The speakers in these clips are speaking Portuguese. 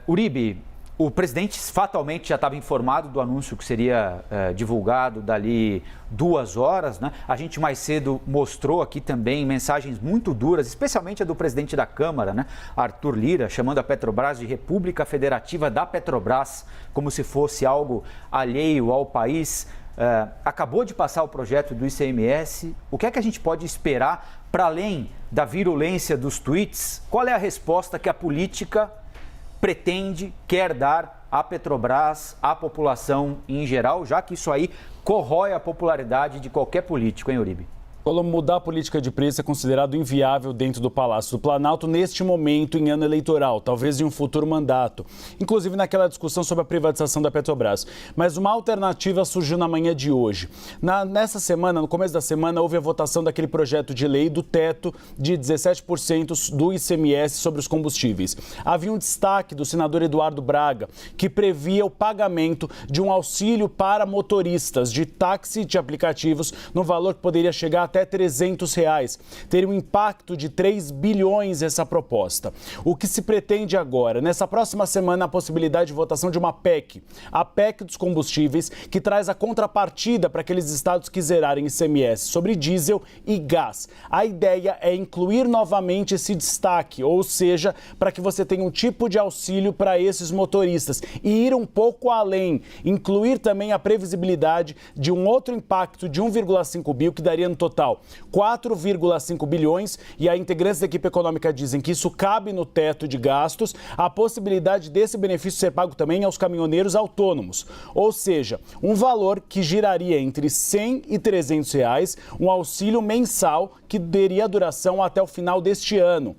Uribe, o presidente fatalmente já estava informado do anúncio que seria divulgado dali 2 horas, né? A gente mais cedo mostrou aqui também mensagens muito duras, especialmente a do presidente da Câmara, né? Arthur Lira, chamando a Petrobras de República Federativa da Petrobras, como se fosse algo alheio ao país. Acabou de passar o projeto do ICMS. O que é que a gente pode esperar para além da virulência dos tweets? Qual é a resposta que a política pretende, quer dar à Petrobras, à população em geral, já que isso aí corrói a popularidade de qualquer político, hein, Uribe? Mudar a política de preço é considerado inviável dentro do Palácio do Planalto neste momento em ano eleitoral, talvez em um futuro mandato, inclusive naquela discussão sobre a privatização da Petrobras. Mas uma alternativa surgiu na manhã de hoje. Nessa semana, no começo da semana, houve a votação daquele projeto de lei do teto de 17% do ICMS sobre os combustíveis. Havia um destaque do senador Eduardo Braga, que previa o pagamento de um auxílio para motoristas de táxi de aplicativos no valor que poderia chegar até R$300. Teria um impacto de 3 bilhões essa proposta. O que se pretende agora? Nessa próxima semana, a possibilidade de votação de uma PEC. A PEC dos combustíveis, que traz a contrapartida para aqueles estados que zerarem ICMS sobre diesel e gás. A ideia é incluir novamente esse destaque, ou seja, para que você tenha um tipo de auxílio para esses motoristas e ir um pouco além, incluir também a previsibilidade de um outro impacto de 1,5 bi, que daria no total 4,5 bilhões, e a integrantes da equipe econômica dizem que isso cabe no teto de gastos, a possibilidade desse benefício ser pago também aos caminhoneiros autônomos, ou seja, um valor que giraria entre R$100 e R$300, um auxílio mensal que teria duração até o final deste ano.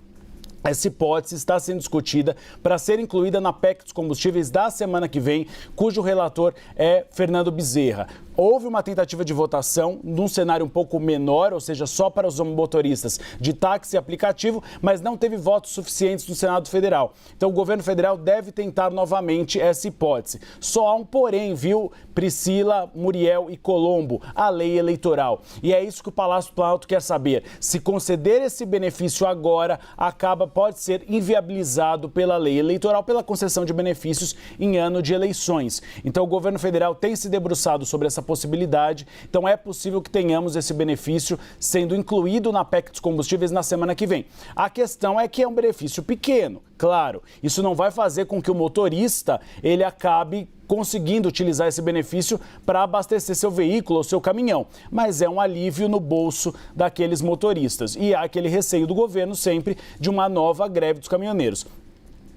Essa hipótese está sendo discutida para ser incluída na PEC dos combustíveis da semana que vem, cujo relator é Fernando Bezerra. Houve uma tentativa de votação num cenário um pouco menor, ou seja, só para os motoristas de táxi e aplicativo, mas não teve votos suficientes no Senado Federal. Então o governo federal deve tentar novamente essa hipótese. Só há um porém, viu, Priscila, Muriel e Colombo, a lei eleitoral. E é isso que o Palácio do Planalto quer saber. Se conceder esse benefício agora, pode ser inviabilizado pela lei eleitoral, pela concessão de benefícios em ano de eleições. Então o governo federal tem se debruçado sobre essa possibilidade, então é possível que tenhamos esse benefício sendo incluído na PEC dos combustíveis na semana que vem. A questão é que é um benefício pequeno, claro, isso não vai fazer com que o motorista ele acabe conseguindo utilizar esse benefício para abastecer seu veículo ou seu caminhão, mas é um alívio no bolso daqueles motoristas. E há aquele receio do governo sempre de uma nova greve dos caminhoneiros.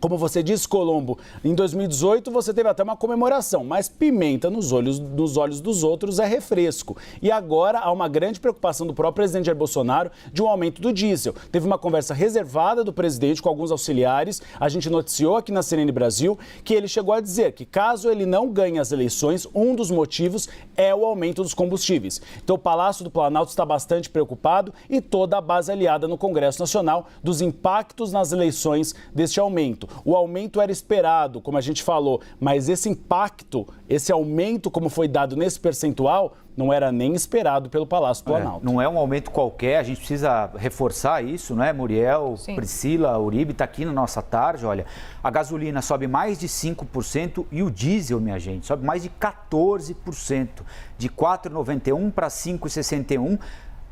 Como você disse, Colombo, em 2018 você teve até uma comemoração, mas pimenta nos olhos dos outros é refresco. E agora há uma grande preocupação do próprio presidente Jair Bolsonaro de um aumento do diesel. Teve uma conversa reservada do presidente com alguns auxiliares. A gente noticiou aqui na CNN Brasil que ele chegou a dizer que caso ele não ganhe as eleições, um dos motivos é o aumento dos combustíveis. Então o Palácio do Planalto está bastante preocupado e toda a base aliada no Congresso Nacional dos impactos nas eleições deste aumento. O aumento era esperado, como a gente falou, mas esse impacto, esse aumento como foi dado nesse percentual, não era nem esperado pelo Palácio do Planalto. Não é um aumento qualquer, a gente precisa reforçar isso, não é, Muriel? Sim. Priscila, Uribe, está aqui na nossa tarde, olha, a gasolina sobe mais de 5% e o diesel, minha gente, sobe mais de 14%, de R$ 4,91 para R$ 5,61,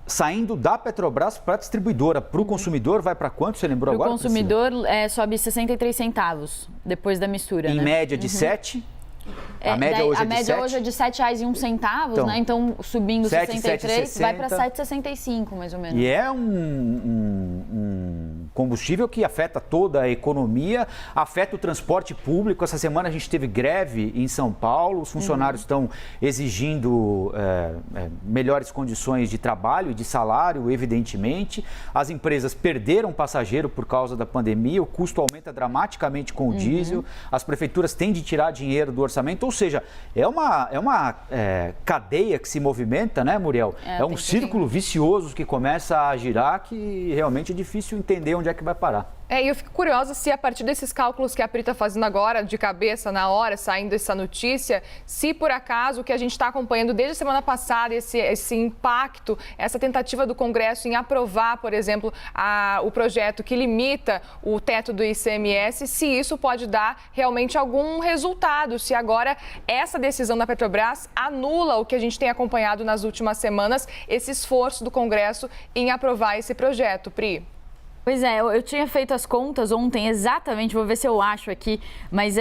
saindo da Petrobras para a distribuidora. Para o consumidor vai para quanto? Você lembrou agora? Para o consumidor sobe 63 centavos depois da mistura, em média de 7? A média hoje é de R$ 7,01, então, né? Então, subindo 63, vai para 7,65, mais ou menos. E é um combustível que afeta toda a economia, afeta o transporte público. Essa semana a gente teve greve em São Paulo, os funcionários estão exigindo melhores condições de trabalho e de salário, evidentemente. As empresas perderam passageiro por causa da pandemia, o custo aumenta dramaticamente com o diesel, as prefeituras têm de tirar dinheiro do orçamento, ou seja, é uma cadeia que se movimenta, né, Muriel? É um círculo vicioso que começa a girar, que realmente é difícil entender onde onde é que vai parar. E eu fico curiosa se a partir desses cálculos que a Pri está fazendo agora, de cabeça, na hora, saindo essa notícia, se por acaso o que a gente está acompanhando desde a semana passada, esse impacto, essa tentativa do Congresso em aprovar, por exemplo, o projeto que limita o teto do ICMS, se isso pode dar realmente algum resultado, se agora essa decisão da Petrobras anula o que a gente tem acompanhado nas últimas semanas, esse esforço do Congresso em aprovar esse projeto, Pri. Pois é, eu tinha feito as contas ontem exatamente, vou ver se eu acho aqui, mas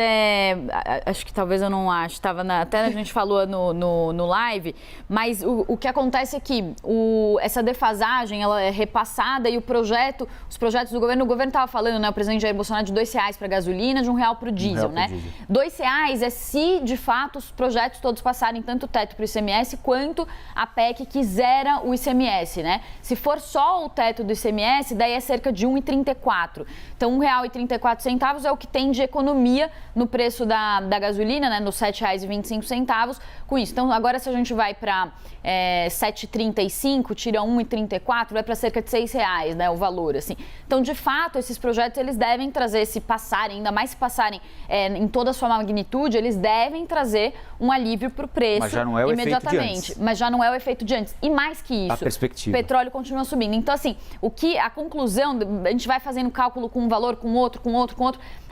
acho que talvez eu não acho, até a gente falou no live, mas o que acontece é que essa defasagem, ela é repassada e os projetos do governo, o governo estava falando, né, o presidente Jair Bolsonaro, de R$2 para a gasolina, de R$1 para o diesel, né? R$2 é se, de fato, os projetos todos passarem tanto o teto para o ICMS quanto a PEC que zera o ICMS, né? Se for só o teto do ICMS, daí é cerca de R$1,34. Então, R$1,34 é o que tem de economia no preço da gasolina, né, nos R$7,25 com isso. Então, agora se a gente vai para R$7,35, tira R$1,34, vai para cerca de R$6, né, o valor, assim. Então, de fato, esses projetos, eles devem trazer, se passarem, ainda mais se passarem em toda a sua magnitude, eles devem trazer um alívio para o preço. Mas já não é o efeito de antes. Mas já não é o efeito de antes. E mais que isso, a perspectiva. O petróleo continua subindo. Então, assim, a conclusão, a gente vai fazendo cálculo com um valor, com outro.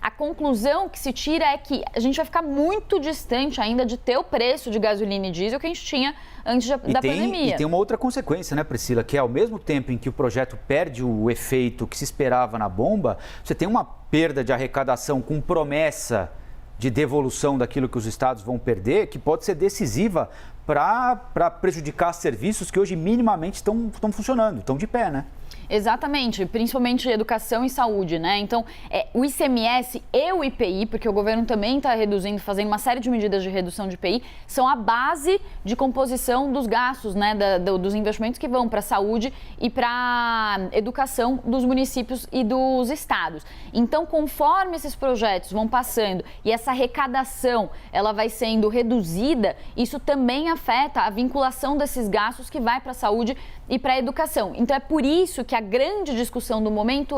A conclusão que se tira é que a gente vai ficar muito distante ainda de ter o preço de gasolina e diesel que a gente tinha antes da pandemia. E tem uma outra consequência, né, Priscila, que é ao mesmo tempo em que o projeto perde o efeito que se esperava na bomba, você tem uma perda de arrecadação com promessa de devolução daquilo que os estados vão perder, que pode ser decisiva para prejudicar serviços que hoje minimamente estão funcionando, estão de pé, né? Exatamente, principalmente educação e saúde, né? Então, o ICMS e o IPI, porque o governo também está reduzindo, fazendo uma série de medidas de redução de IPI, são a base de composição dos gastos, né? Dos investimentos que vão para a saúde e para a educação dos municípios e dos estados. Então, conforme esses projetos vão passando e essa arrecadação ela vai sendo reduzida, isso também afeta a vinculação desses gastos que vai para a saúde e para a educação. Então, é por isso que a grande discussão do momento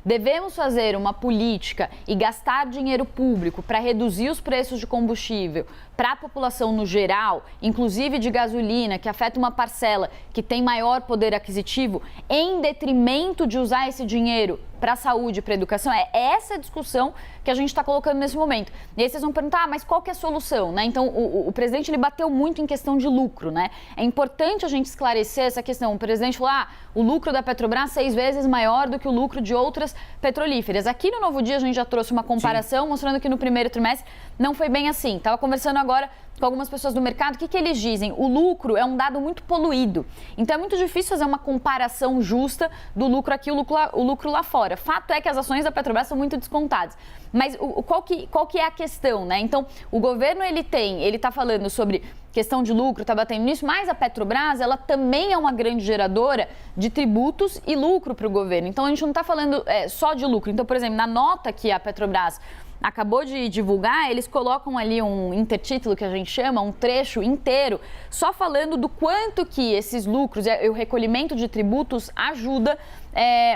devemos fazer uma política e gastar dinheiro público para reduzir os preços de combustível para a população no geral, inclusive de gasolina, que afeta uma parcela que tem maior poder aquisitivo, em detrimento de usar esse dinheiro para a saúde e para a educação? É essa discussão que a gente está colocando nesse momento. E aí vocês vão perguntar, mas qual que é a solução, né? Então, o presidente, ele bateu muito em questão de lucro, né? É importante a gente esclarecer essa questão. O presidente falou, o lucro da Petrobras 6 vezes maior do que o lucro de outras petrolíferas. Aqui no Novo Dia a gente já trouxe uma comparação, mostrando que no primeiro trimestre não foi bem assim. Estava conversando agora com algumas pessoas do mercado, o que eles dizem? O lucro é um dado muito poluído. Então, é muito difícil fazer uma comparação justa do lucro aqui e o lucro lá fora. Fato é que as ações da Petrobras são muito descontadas. Mas qual que é a questão, né? Então, o governo, ele está falando sobre questão de lucro, está batendo nisso, mas a Petrobras, ela também é uma grande geradora de tributos e lucro para o governo. Então, a gente não está falando só de lucro. Então, por exemplo, na nota que a Petrobras acabou de divulgar, eles colocam ali um intertítulo que a gente chama, um trecho inteiro, só falando do quanto que esses lucros e o recolhimento de tributos ajuda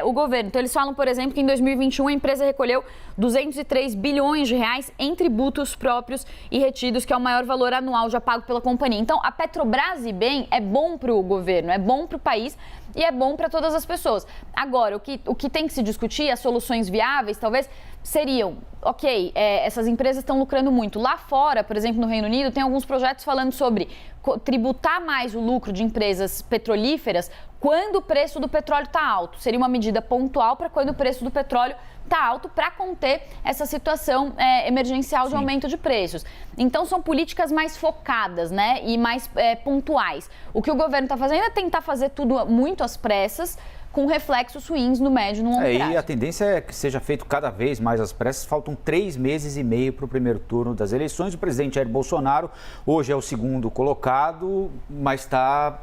o governo. Então, eles falam, por exemplo, que em 2021 a empresa recolheu 203 bilhões de reais em tributos próprios e retidos, que é o maior valor anual já pago pela companhia. Então, a Petrobras, e bem, é bom para o governo, é bom para o país e é bom para todas as pessoas. Agora, o que tem que se discutir, as soluções viáveis, talvez, seriam, essas empresas estão lucrando muito. Lá fora, por exemplo, no Reino Unido, tem alguns projetos falando sobre tributar mais o lucro de empresas petrolíferas quando o preço do petróleo está alto. Seria uma medida pontual para quando o preço do petróleo está alto, para conter essa situação emergencial de aumento de preços. Então, são políticas mais focadas, né, e mais pontuais. O que o governo está fazendo é tentar fazer tudo muito às pressas, com reflexos ruins no médio e no longo prazo. E a tendência é que seja feito cada vez mais às pressas. Faltam 3 meses e meio para o primeiro turno das eleições. O presidente Jair Bolsonaro hoje é o segundo colocado, mas está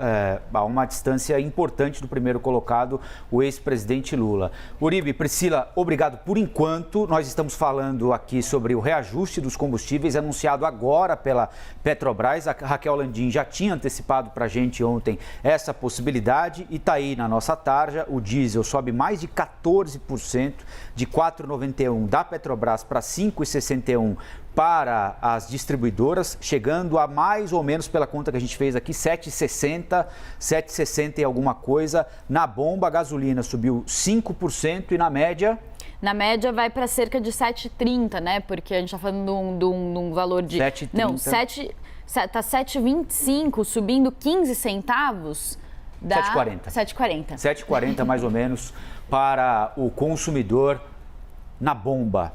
a uma distância importante do primeiro colocado, o ex-presidente Lula. Uribe, Priscila, obrigado por enquanto. Nós estamos falando aqui sobre o reajuste dos combustíveis anunciado agora pela Petrobras. A Raquel Landim já tinha antecipado para a gente ontem essa possibilidade e está aí na nossa tarja. soja, o diesel sobe mais de 14%, de 4,91 da Petrobras para 5,61 para as distribuidoras, chegando a mais ou menos, pela conta que a gente fez aqui, 7,60 e alguma coisa. Na bomba, a gasolina subiu 5% e na média... Na média vai para cerca de 7,30, né? Porque a gente está falando de um valor de... 7,30. Não, está 7,25, subindo 15 centavos. 7,40. 7,40. 7,40 mais ou menos para o consumidor na bomba.